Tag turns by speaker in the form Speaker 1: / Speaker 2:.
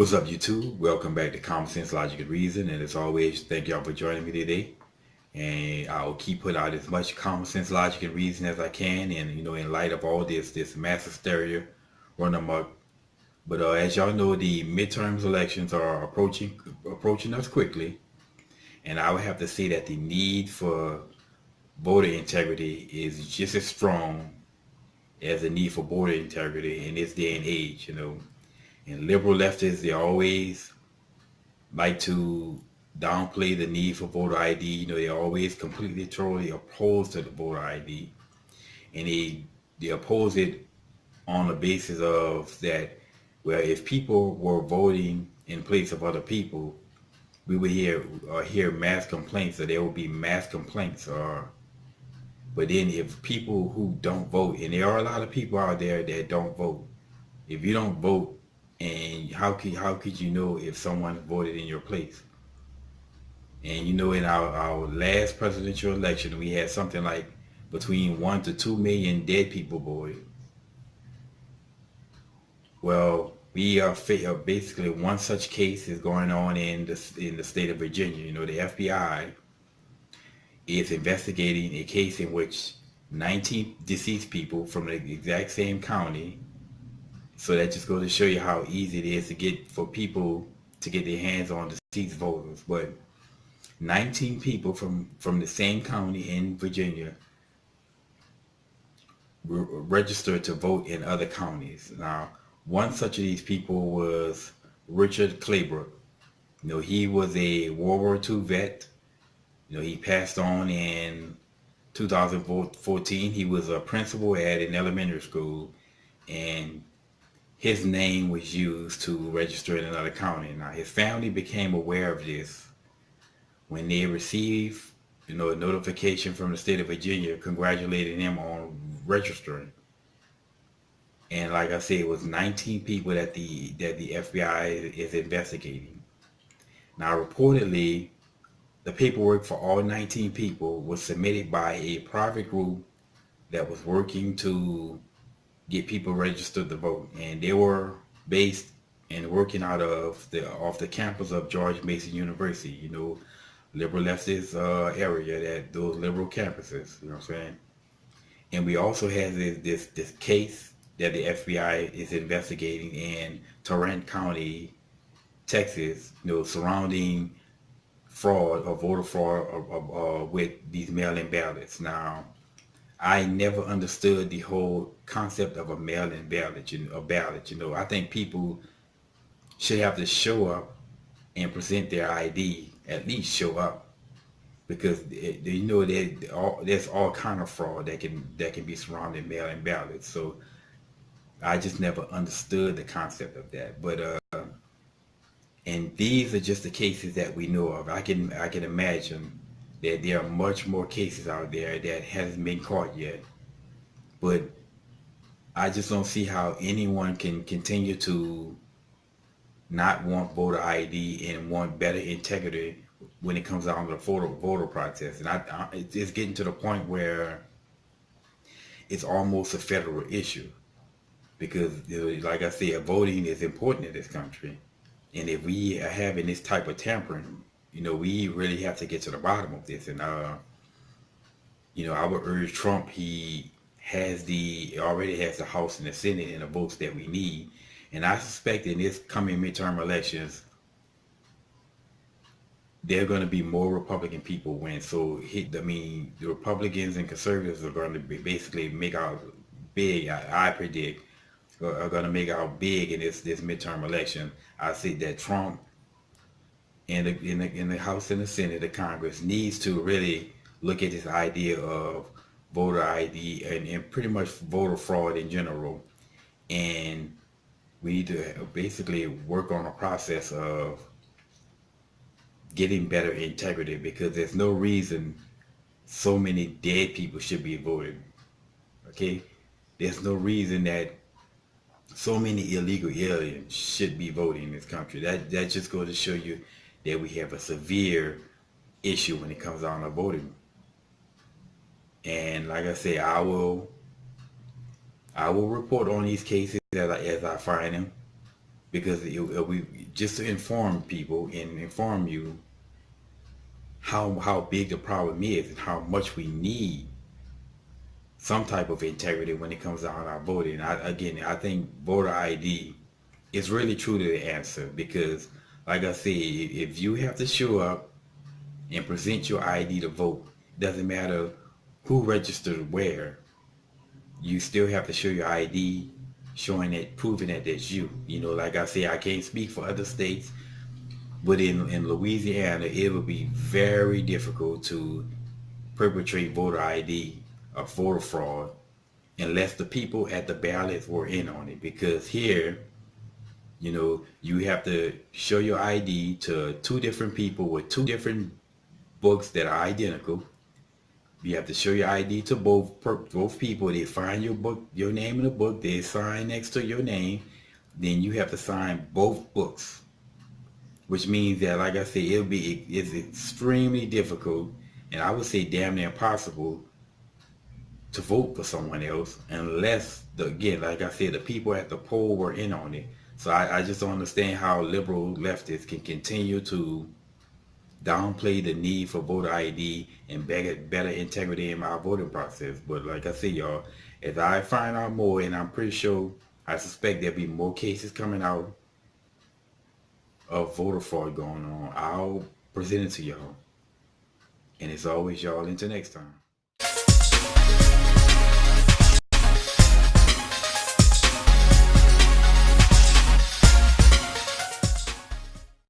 Speaker 1: What's up, YouTube? Welcome back to Common Sense, Logic, and Reason. And as always, thank y'all for joining me today. And I'll keep putting out as much common sense, logic, and reason as I can. And in light of all this mass hysteria run amok. But as y'all know, the midterms elections are approaching us quickly. And I would have to say that the need for voter integrity is just as strong as the need for voter integrity in this day and age. And liberal leftists, they always like to downplay the need for voter ID. They always completely, totally opposed to the voter ID, and they oppose it on the basis of that. Well, if people were voting in place of other people, we would hear mass complaints, or there would be mass complaints. Or but then if people who don't vote, and there are a lot of people out there that don't vote. If you don't vote, and how could you know if someone voted in your place? And in our last presidential election, we had something like between 1 to 2 million dead people, boy. Well, we are basically one such case is going on in the state of Virginia. The FBI is investigating a case in which 19 deceased people from the exact same county. So that just goes to show you how easy it is to get for people to get their hands on deceased voters. But 19 people from the same county in Virginia registered to vote in other counties. Now, one such of these people was Richard Claybrook. He was a World War II vet. He passed on in 2014. He was a principal at an elementary school, and his name was used to register in another county. Now, his family became aware of this when they received, a notification from the state of Virginia congratulating him on registering. And like I said, it was 19 people that the FBI is investigating. Now, reportedly, the paperwork for all 19 people was submitted by a private group that was working to get people registered to vote, and they were based and working out of the campus of George Mason University. Liberal leftist area, that those liberal campuses. You know what I'm saying? And we also have this case that the FBI is investigating in Tarrant County, Texas. Surrounding fraud or voter fraud with these mail-in ballots. Now, I never understood the whole concept of a mail-in ballot. A ballot. I think people should have to show up and present their ID. At least show up, because there's all kind of fraud that can be surrounding mail-in ballots. So I just never understood the concept of that. But and these are just the cases that we know of. I can imagine that there are much more cases out there that hasn't been caught yet. But I just don't see how anyone can continue to not want voter ID and want better integrity when it comes down to the voter process. And it's getting to the point where it's almost a federal issue, because, like I said, voting is important in this country. And if we are having this type of tampering, we really have to get to the bottom of this. And I would urge Trump. He already has the House and the Senate and the votes that we need. And I suspect in this coming midterm elections, there are going to be more Republican people win. So, the Republicans and conservatives are going to basically make out big. I predict are going to make out big in this midterm election. I see that Trump in the House and the Senate, the Congress needs to really look at this idea of voter ID and pretty much voter fraud in general. And we need to basically work on a process of getting better integrity, because there's no reason so many dead people should be voting. Okay? There's no reason that so many illegal aliens should be voting in this country. That just goes to show you that we have a severe issue when it comes down to voting. And like I say, I will report on these cases as I find them. because we just to inform people and inform you how big the problem is and how much we need some type of integrity when it comes down to our voting. I think voter ID is really truly the answer because, like I said, if you have to show up and present your ID to vote, doesn't matter who registered where, you still have to show your ID, showing it, proving that that's you. You know, like I say, I can't speak for other states, but in Louisiana, it will be very difficult to perpetrate voter ID or voter fraud unless the people at the ballots were in on it. Because here, you know, you have to show your ID to two different people with two different books that are identical. You have to show your ID to both people. They find your book, your name in the book. They sign next to your name. Then you have to sign both books, which means that, like I said, it's extremely difficult, and I would say damn near impossible to vote for someone else unless, again, like I said, the people at the poll were in on it. So I just don't understand how liberal leftists can continue to downplay the need for voter ID and better integrity in our voting process. But like I said, y'all, as I find out more, and I'm pretty sure, I suspect there'll be more cases coming out of voter fraud going on, I'll present it to y'all. And as always, y'all, until next time.